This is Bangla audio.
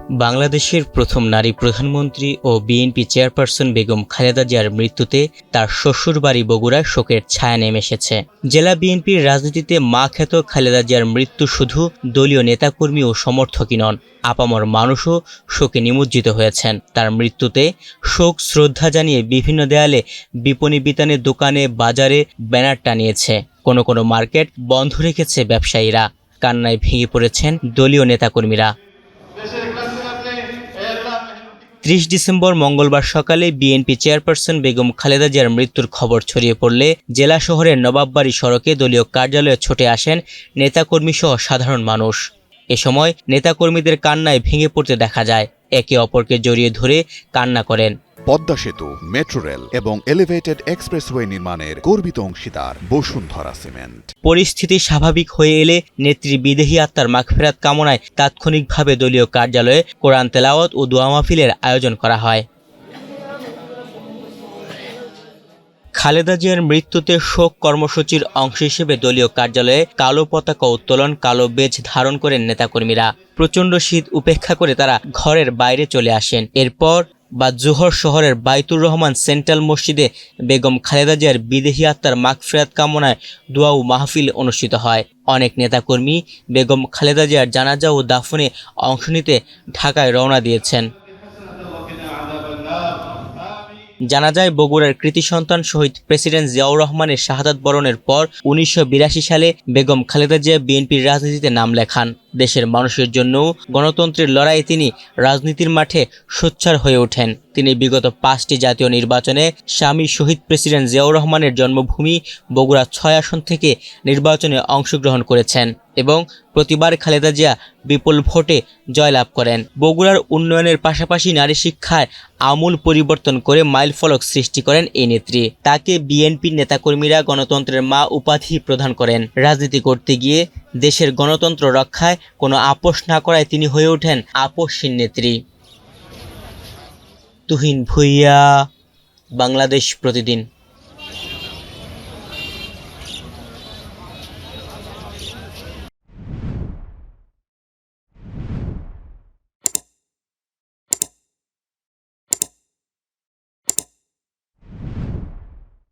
বাংলাদেশের প্রথম নারী প্রধানমন্ত্রী ও বিএনপি চেয়ারপারসন বেগম খালেদা জিয়ার মৃত্যুতে তার শ্বশুরবাড়ি বগুড়ায় শোকের ছায়া নেমে এসেছে। জেলা বিএনপির রাজনীতিতে মা খ্যাত খালেদা জিয়ার মৃত্যু শুধু দলীয় নেতাকর্মী ও সমর্থকই নন, আপামর মানুষও শোকে নিমজ্জিত হয়েছেন। তার মৃত্যুতে শোক শ্রদ্ধা জানিয়ে বিভিন্ন দেয়ালে বিপণী বিতানের দোকানে বাজারে ব্যানার টানিয়েছে। কোনো কোনো মার্কেট বন্ধ রেখেছে ব্যবসায়ীরা। কান্নায় ভেঙে পড়েছেন দলীয় নেতাকর্মীরা। ৩০ ডিসেম্বর মঙ্গলবার সকালে বিএনপি চেয়ারপারসন বেগম খালেদা জিয়ার মৃত্যুর খবর ছড়িয়ে পড়লে জেলা শহরের নবাববাড়ি সড়কে দলীয় কার্যালয়ে ছুটে আসেন নেতাকর্মীসহ সাধারণ মানুষ। এ সময় নেতাকর্মীদের কান্নায় ভেঙে পড়তে দেখা যায়, একে অপরকে জড়িয়ে ধরে কান্না করেন। পদ্মা সেতু, মেট্রো রেল এবং এলিভেটেড এক্সপ্রেসওয়ে নির্মাণের গর্বিত অংশীদার বসুন্ধরা সিমেন্ট। পরিস্থিতি স্বাভাবিক হয়ে এলে নেত্রী বিদেহী আত্মার মাগফিরাত কামনায় তাৎক্ষণিকভাবে দলীয় কার্যালয়ে কোরআন তেলাওয়াত ও দোয়া মাহফিলের আয়োজন করা হয়। খালেদা জিয়ার মৃত্যুতে শোক কর্মসূচির অংশ হিসেবে দলীয় কার্যালয়ে কালো পতাকা উত্তোলন, কালো বেজ ধারণ করেন নেতাকর্মীরা। প্রচণ্ড শীত উপেক্ষা করে তারা ঘরের বাইরে চলে আসেন। এরপর জোহর শহরের বাইতুর রহমান সেন্ট্রাল মসজিদে বেগম খালেদা জিয়ার বিদেহী আত্মার মাগফিরাত কামনায় দোয়া ও মাহফিল অনুষ্ঠিত হয়। অনেক নেতাকর্মী বেগম খালেদা জিয়ার জানাজা ও দাফনে অংশ নিতে ঢাকায় রওনা দিয়েছেন। জানা যায়, বগুড়ার কৃতি সন্তান শহীদ প্রেসিডেন্ট জিয়াউর রহমানের শাহাদাত বরণের পর ১৯৮২ সালে বেগম খালেদা জিয়া বিএনপির রাজনীতিতে নাম লেখান। দেশের মানুষের জন্যও গণতন্ত্রের লড়াইয়ে তিনি রাজনীতির মাঠে সোচ্চার হয়ে ওঠেন। তিনি বিগত 5টি জাতীয় নির্বাচনে স্বামী শহীদ প্রেসিডেন্ট জিয়াউর রহমানের জন্মভূমি বগুড়া 6 আসন থেকে নির্বাচনে অংশগ্রহণ করেছেন এবং প্রতিবার খালেদা জিয়া বিপুল ভোটে জয়লাভ করেন। বগুড়ার উন্নয়নের পাশাপাশি নারী শিক্ষায় আমূল পরিবর্তন করে মাইলফলক সৃষ্টি করেন এই নেত্রী। তাকে বিএনপির নেতাকর্মীরা গণতন্ত্রের মা উপাধি প্রদান করেন। রাজনীতি করতে গিয়ে দেশের গণতন্ত্র রক্ষায় কোনো আপোষ না করায় তিনি হয়ে ওঠেন আপোষহীন নেত্রী। তুহিন ভুঁইয়া, বাংলাদেশ প্রতিদিন।